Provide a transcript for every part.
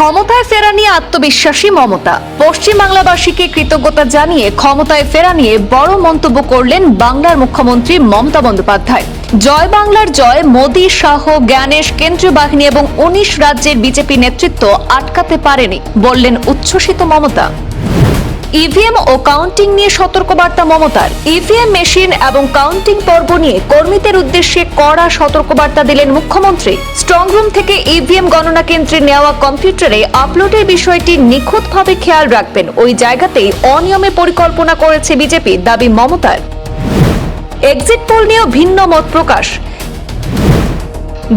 ক্ষমতায় ফেরা নিয়ে আত্মবিশ্বাসী মমতা। পশ্চিমবাংলাবাসীকে কৃতজ্ঞতা জানিয়ে ক্ষমতায় ফেরা নিয়ে বড় মন্তব্য করলেন বাংলার মুখ্যমন্ত্রী মমতা বন্দ্যোপাধ্যায়। জয় বাংলার জয়, মোদী, শাহ, জ্ঞানেশ, কেন্দ্রীয় বাহিনী এবং ১৯ রাজ্যের বিজেপি নেতৃত্ব আটকাতে পারেনি বললেন উচ্ছ্বসিত মমতা। ইভিএম ও কাউন্টিং নিয়ে সতর্কবার্তা মমতার। ইভিএম মেশিন এবং কাউন্টিং পর্ব নিয়ে কর্মীদের উদ্দেশ্যে কড়া সতর্কবার্তা দিলেন মুখ্যমন্ত্রী। স্ট্রংরুম থেকে ইভিএম গণনা কেন্দ্রে নেওয়া কম্পিউটারে আপলোডের বিষয়টি নিখুঁতভাবে খেয়াল রাখবেন। ওই জায়গাতেই অনিয়মের পরিকল্পনা করেছে বিজেপি, দাবি মমতার। এক্সিট পোল নিয়েও ভিন্ন মত প্রকাশ।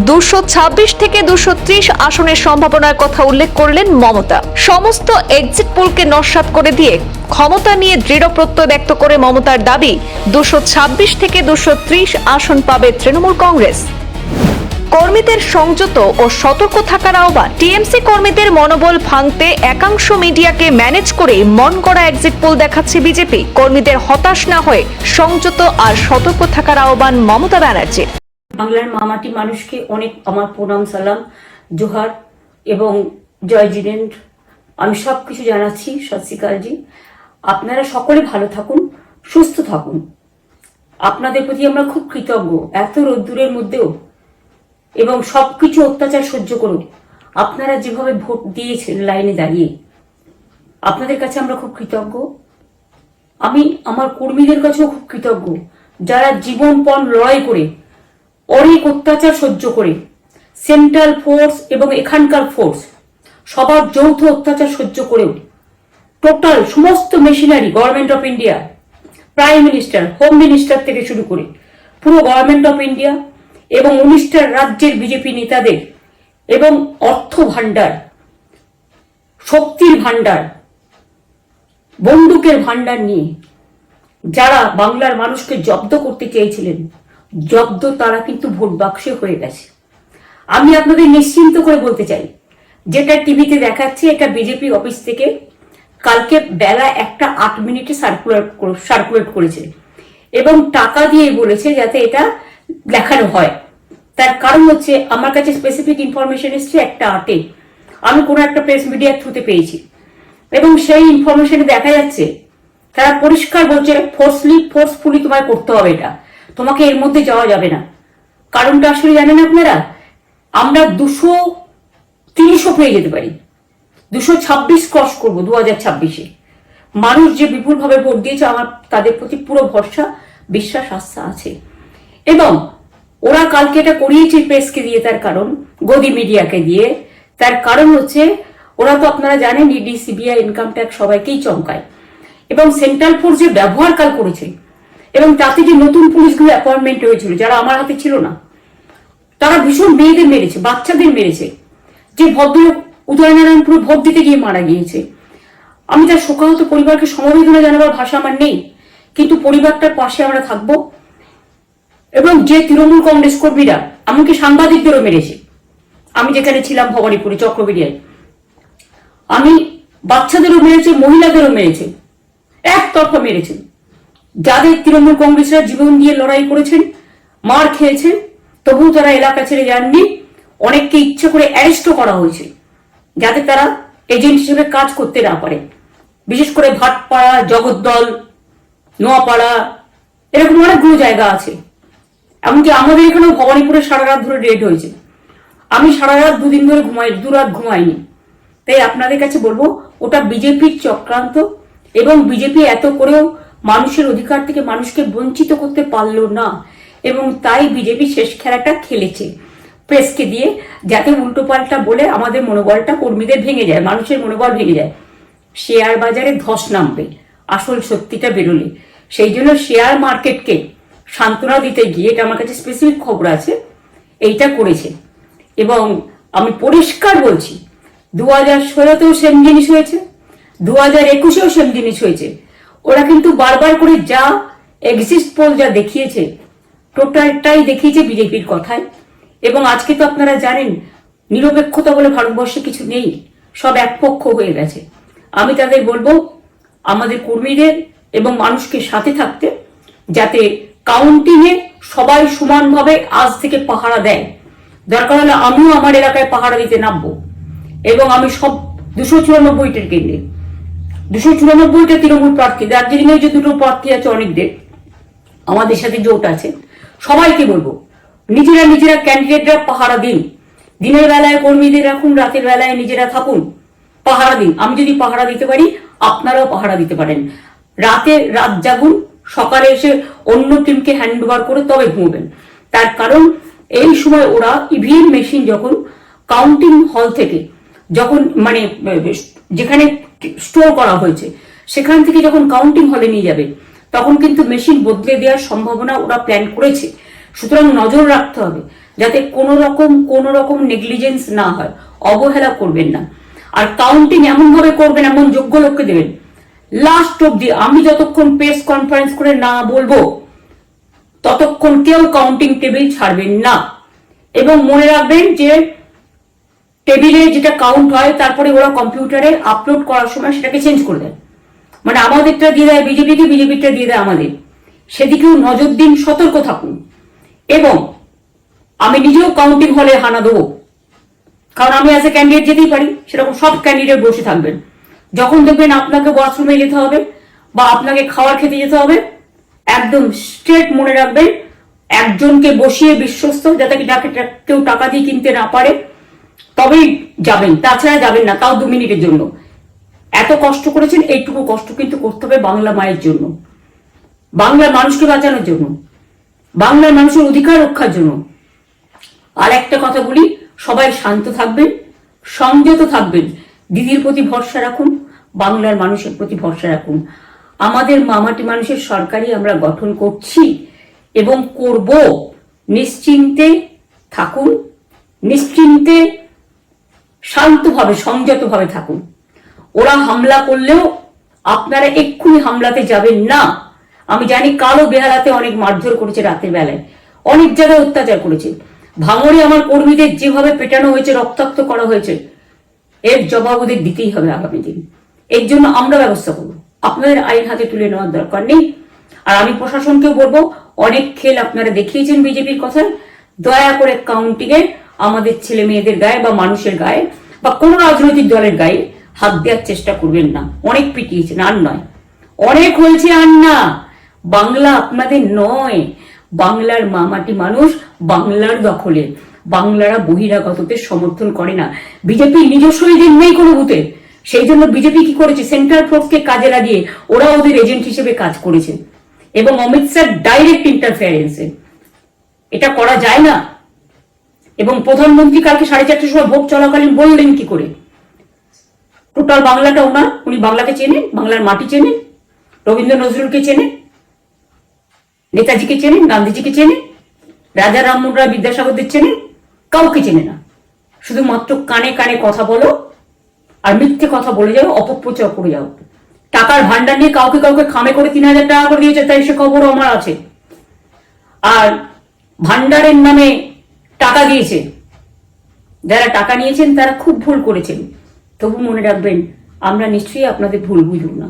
২২৬ থেকে ২৩০ আসনের সম্ভাবনার কথা উল্লেখ করলেন মমতা। সমস্ত এক্সিট পোলকে নস্যাৎ করে দিয়ে ক্ষমতা নিয়ে দৃঢ় প্রত্যয় ব্যক্ত করে মমতার দাবি ২২৬ থেকে ২৩০ আসন পাবে তৃণমূল কংগ্রেস। কর্মীদের সংযত ও সতর্ক থাকার আহ্বান। টিএমসি কর্মীদের মনোবল ভাঙতে একাংশ মিডিয়াকে ম্যানেজ করে মন গড়া এক্সিট পোল দেখাচ্ছে বিজেপি। কর্মীদের হতাশ না হয়ে সংযত আর সতর্ক থাকার আহ্বান মমতা ব্যানার্জির। বাংলার মামাটি মানুষকে অনেক আমার প্রণাম, সালাম, জোহার এবং জয় জিনেন্দ্র। আমি সবকিছু জানাচ্ছি। সত শ্রী আকাল জি। আপনারা সকলে ভালো থাকুন, সুস্থ থাকুন। আপনাদের প্রতি আমরা খুব কৃতজ্ঞ। এত রোদ্দুরের মধ্যেও এবং সবকিছু অত্যাচার সহ্য করুন আপনারা যেভাবে ভোট দিয়েছেন লাইনে দাঁড়িয়ে, আপনাদের কাছে আমরা খুব কৃতজ্ঞ। আমি আমার কর্মীদের কাছেও খুব কৃতজ্ঞ, যারা জীবনপণ লড়াই করে অনেক অত্যাচার সহ্য করে সেন্ট্রাল ফোর্স এবং এখানকার ফোর্স সবার যৌথ অত্যাচার সহ্য করেও টোটাল সমস্ত machinery government of India, prime minister, home minister থেকে শুরু করে পুরো গভর্নমেন্ট অফ ইন্ডিয়া এবং ১৯টা রাজ্যের বিজেপি নেতাদের এবং অর্থ ভান্ডার, শক্তির ভান্ডার, বন্দুকের ভান্ডার নিয়ে যারা বাংলার মানুষকে জব্দ করতে চেয়েছিলেন, জব্দ তারা কিন্তু ভোট বাক্সে হয়ে গেছে। আমি আপনাদের নিশ্চিন্ত করে বলতে চাই, যেটা টিভিতে দেখাচ্ছে এটা বিজেপি অফিস থেকে কালকে বেলা 1:08 সার্কুলেট করেছে এবং টাকা দিয়ে বলেছে যাতে এটা দেখানো হয়। তার কারণ হচ্ছে আমার কাছে স্পেসিফিক ইনফরমেশন এসছে 1:08 আমি কোনো একটা প্রেস মিডিয়ার থ্রুতে পেয়েছি এবং সেই ইনফরমেশনে দেখা যাচ্ছে তারা পরিষ্কার বলছে ফোর্সফুলি তোমায় করতে হবে, এটা তোমাকে এর মধ্যে যাওয়া যাবে না। কারণটা আসলে জানেন আপনারা, আমরা 230ও পেয়ে যেতে পারি, 226 ক্রস করবো 2026-এ। মানুষ যে বিপুল ভাবে ভোট দিয়েছে, আমার তাদের প্রতি পুরো ভরসা, বিশ্বাস, আস্থা আছে। এবং ওরা কালকে এটা করিয়েছে প্রেসকে দিয়ে, তার কারণ গদি মিডিয়াকে দিয়ে। তার কারণ হচ্ছে ওরা তো আপনারা জানেন ইডি, সিবিআই, ইনকাম ট্যাক্স সবাইকেই চমকায় এবং সেন্ট্রাল ফোর্স যে ব্যবহার কাল করেছে এবং তাতে যে নতুন পুলিশগুলো অ্যাপয়েন্টমেন্ট হয়েছিল যারা আমার হাতে ছিল না, তারা ভীষণ মেয়েদের মেরেছে, বাচ্চাদের মেরেছে। যে ভদ্রলোক উদয়নারায়ণপুরে ভোট দিতে গিয়ে মারা গিয়েছে, আমি তার শোকাহত পরিবারকে সমবেদনা জানাবার ভাষা আমার নেই, কিন্তু পরিবারটার পাশে আমরা থাকবো। এবং যে তৃণমূল কংগ্রেস কর্মীরা এমনকি সাংবাদিকদেরও মেরেছে, আমি যেখানে ছিলাম ভবানীপুরে চক্রবেড়িয়ায়, আমি বাচ্চাদেরও মেরেছে, মহিলাদেরও মেরেছে, একতরফা মেরেছে। যাদের তৃণমূল কংগ্রেসরা জীবন দিয়ে লড়াই করেছেন, মার খেয়েছেন, তবুও তারা এলাকা ছেড়ে যাননি। অনেককে ইচ্ছে করে অ্যারেস্টও করা হয়েছে যাতে তারা এজেন্ট হিসেবে কাজ করতে না পারে। বিশেষ করে ভাটপাড়া, জগদ্দল, নোয়াপাড়া, এরকম অনেকগুলো জায়গা আছে। এমনকি আমাদের এখানেও ভবানীপুরে সারা রাত ধরে রেড হয়েছে। আমি সারা রাত 2 দিন ধরে দুরাত ঘুমাইনি। তাই আপনাদের কাছে বলবো, ওটা বিজেপির চক্রান্ত এবং বিজেপি এত করেও মানুষের অধিকার থেকে মানুষকে বঞ্চিত করতে পারলো না এবং তাই বিজেপি শেষ খেলাটা খেলেছে প্রেসকে দিয়ে, যাতে উল্টো পাল্টা বলে আমাদের মনোবলটা, কর্মীদের ভেঙে যায়, মানুষের মনোবল ভেঙে যায়। শেয়ার বাজারে ধস নামবে আসল সত্যিটা বেরোলে। সেই জন্য শেয়ার মার্কেটকে সান্ত্বনা দিতে গিয়ে, এটা আমার কাছে স্পেসিফিক খবর আছে, এইটা করেছে। এবং আমি পরিষ্কার বলছি, 2016তেও সেম জিনিস হয়েছে, 2021-এও সেম জিনিস হয়েছে। ওরা কিন্তু বারবার করে যা এক্সিট পোল যা দেখিয়েছে, টোটালটাই দেখিয়েছে বিজেপির কথায়। এবং আজকে তো আপনারা জানেন নিরপেক্ষতা বলে ভারতবর্ষে কিছু নেই, সব একপক্ষ হয়ে গেছে। আমি তাদের বলবো আমাদের কর্মীদের এবং মানুষকে সাথে থাকতে, যাতে কাউন্টিংয়ে সবাই সমানভাবে আজ থেকে পাহারা দেয়। দরকার হলে আমিও আমার এলাকায় পাহারা দিতে নামবো এবং আমি সব 294টার কেন্দ্রে 294টা তৃণমূল প্রার্থী, দার্জিলিং এ যে দুটো প্রার্থী আছে অনেকদের আমাদের সাথে জোট আছে, সবাইকে বলবো নিজেরা ক্যান্ডিডেটরা পাহারা দিন। দিনের বেলায় কর্মীদের রাখুন, রাতের বেলায় নিজেরা থাকুন, পাহারা দিন। আমি যদি পাহারা দিতে পারি আপনারাও পাহারা দিতে পারেন। রাত জাগুন, সকালে এসে অন্য টিমকে হ্যান্ড ওভার করে তবে ঘুমবেন। তার কারণ এই সময় ওরা ইভিএম মেশিন যখন কাউন্টিং হল থেকে যখন মানে যেখানে স্টোর করা হয়েছে সেখান থেকে যখন কাউন্টিং হলে নিয়ে যাবে তখন কিন্তু মেশিন বদলে দেওয়ার সম্ভাবনা ওরা প্ল্যান করেছে। সুতরাং নজর রাখতে হবে যাতে কোনো রকম নেগলিজেন্স না হয়, অবহেলা করবেন না। আর কাউন্টিং এমন ভাবে করবেন, এমন যোগ্য লোককে দেবেন লাস্ট অব্দি। আমি যতক্ষণ প্রেস কনফারেন্স করে না বলবো ততক্ষণ কেউ কাউন্টিং টেবিল ছাড়বেন না। এবং মনে রাখবেন যে টেবিলে যেটা কাউন্ট হয় তারপরে ওরা কম্পিউটারে আপলোড করার সময় সেটাকে চেঞ্জ করে দেয়, মানে আমাদেরটা দিয়ে দেয় বিজেপিকে, বিজেপিটা দিয়ে দেয় আমাদের। সেদিকেও নজর দিন, সতর্ক থাকুন। এবং আমি নিজেও কাউন্টিং হলে হানা দেবো, কারণ আমি অ্যাজ এ ক্যান্ডিডেট যেতেই পারি, সেরকম সব ক্যান্ডিডেট বসে থাকবেন। যখন দেখবেন আপনাকে ওয়াশরুমে যেতে হবে বা আপনাকে খাবার খেতে যেতে হবে, একদম স্ট্রেট মনে রাখবেন একজনকে বসিয়ে বিশ্বস্ত, যাতে কেউ টাকা দিয়ে কিনতে না পারে, তবেই যাবেন, তাছাড়া যাবেন না, তাও 2 মিনিটের জন্য। এত কষ্ট করেছেন, এইটুকু কষ্ট কিন্তু করতে হবে বাংলা মায়ের জন্য, বাংলার মানুষকে বাঁচানোর জন্য, বাংলার মানুষের অধিকার রক্ষার জন্য। আর একটা কথা বলি, সবাই শান্ত থাকবেন, সংযত থাকবেন, দিদির প্রতি ভরসা রাখুন, বাংলার মানুষের প্রতি ভরসা রাখুন। আমাদের মামাটি মানুষের সরকারই আমরা গঠন করছি এবং করব। নিশ্চিন্তে থাকুন, নিশ্চিন্তে শান্তভাবে সংযতভাবে থাকুন। ওরা হামলা করলেও আপনারা এক্ষুনি হামলাতে যাবেন না। আমি জানি কালো বেহালাতে অনেক মারধর করেছে, রাতের বেলায় অনেক জায়গায় অত্যাচার করেছে। ভাঙড়ে আমার কর্মীদের যেভাবে পেটানো হয়েছে, রক্তাক্ত করা হয়েছে, এর জবাব ওদের দিতেই হবে আগামী দিন। এর জন্য আমরা ব্যবস্থা করব, আপনাদের আইন হাতে তুলে নেওয়ার দরকার নেই। আর আমি প্রশাসনকেও বলবো, অনেক খেল আপনারা দেখিয়েছেন বিজেপির কথায়, দয়া করে কাউন্টিং এ আমাদের ছেলে মেয়েদের গায়ে বা মানুষের গায়ে বা কোনো রাজনৈতিক দলের গায়ে হাত দেওয়ার চেষ্টা করবেন না। অনেক পিটিয়েছেন, আর নয়, অনেক হয়েছে, আর না। বাংলা আপনাদের নয়, বাংলার মামাটি মানুষ বাংলার দখলে। বাংলারা বহিরাগতদের সমর্থন করে না। বিজেপি নিজস্ব এজেন্ট নেই কোনো বুথে, সেই জন্য বিজেপি কি করেছে, সেন্ট্রাল ফোর্সকে কাজে লাগিয়ে ওরা ওদের এজেন্ট হিসেবে কাজ করেছে। এবং অমিত শাহ ডাইরেক্ট ইন্টারফেয়ারেন্সে, এটা করা যায় না। এবং প্রধানমন্ত্রী কালকে 4:30টার সময় ভোট চলাকালীন বললেন কি করে, টোটাল বাংলাটা ওনার, উনি বাংলাকে চেনেন, বাংলার মাটি চেনেন, রবীন্দ্র নজরুলকে চেনেন, নেতাজিকে চেনেন, গান্ধীজিকে চেনেন, রাজা রামমোহন রায়, বিদ্যাসাগরদের চেনেন, কাউকে চেনে না। শুধুমাত্র কানে কানে কথা বলো আর মিথ্যে কথা বলে যাও, অপপ্রচার করে যাও। টাকার ভান্ডার নিয়ে কাউকে খামে করে 3,000 টাকা করে দিয়েছে, তাই সে খবরও আমার আছে। আর ভান্ডারের নামে টাকা দিয়েছে, যারা টাকা নিয়েছেন তারা খুব ভুল করেছেন। তবু মনে রাখবেন, আমরা নিশ্চয়ই আপনাদের ভুল বুঝব না।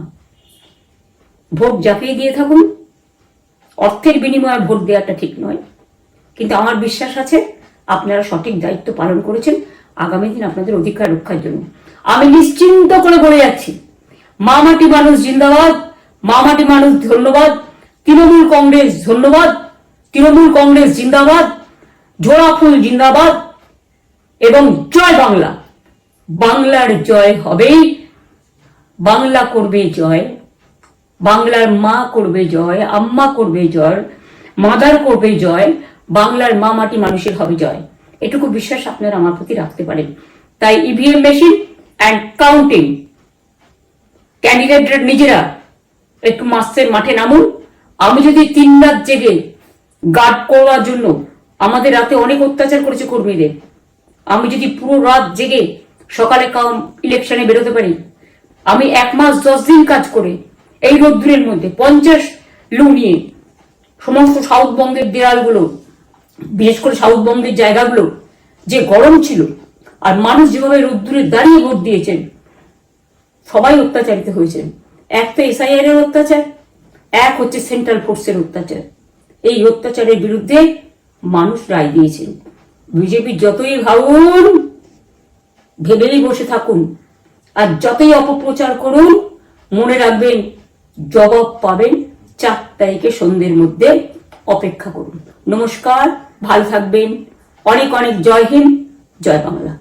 ভোট ঝাঁপিয়ে দিয়ে থাকুন, অর্থের বিনিময়ে ভোট দেওয়াটা ঠিক নয়, কিন্তু আমার বিশ্বাস আছে আপনারা সঠিক দায়িত্ব পালন করেছেন আগামী দিন আপনাদের অধিকার রক্ষার জন্য। আমি নিশ্চিন্ত করে বলে যাচ্ছি, মামাটি মানুষ জিন্দাবাদ, মামাটি মানুষ ধন্যবাদ, তৃণমূল কংগ্রেস ধন্যবাদ, তৃণমূল কংগ্রেস জিন্দাবাদ, ঝোড়াফুল জিন্দাবাদ, এবং জয় বাংলা। বাংলার জয় হবেই, বাংলা করবে জয়, বাংলার মা করবে জয়, আম্মা করবে জয়, মাদার করবে জয়, বাংলার মা মাটি মানুষের হবে জয়। এটুকু বিশ্বাস আপনারা আমার প্রতি রাখতে পারেন। তাই ইভিএম মেশিন অ্যান্ড কাউন্টিং, ক্যান্ডিডেটরা নিজেরা একটু মাঠে নামুন। আমি যদি 3 রাত জেগে গার্ড করার জন্য, আমাদের রাতে অনেক অত্যাচার করেছে কর্মীদের, আমি যদি পুরো রাত জেগে সকালে ইলেকশনে বেরোতে পারি, আমি 1 মাস 10 দিন কাজ করে এই রোদ্দুরের মধ্যে 50 লু নিয়ে সমস্ত সাউথবঙ্গের দেয়ালগুলো, বিশেষ করে সাউথবঙ্গের জায়গাগুলো যে গরম ছিল, আর মানুষ যেভাবে রোদ্দুরে দাঁড়িয়ে ভোট দিয়েছেন, সবাই অত্যাচারিত হয়েছেন। এক তো এসআইআর এর অত্যাচার, এক হচ্ছে সেন্ট্রাল ফোর্সের অত্যাচার। এই অত্যাচারের বিরুদ্ধে মানুষ রায় দিয়েছেন। বিজেপি যতই ভাবুন ভেবেই বসে থাকুন। আর যতই অপপ্রচার করুন, মনে রাখবেন জবাব পাবেন 4 তারিখে সন্ধ্যের মধ্যে। অপেক্ষা করুন। নমস্কার, ভালো থাকবেন। অনেক অনেক জয় হিন্দ, জয় বাংলা।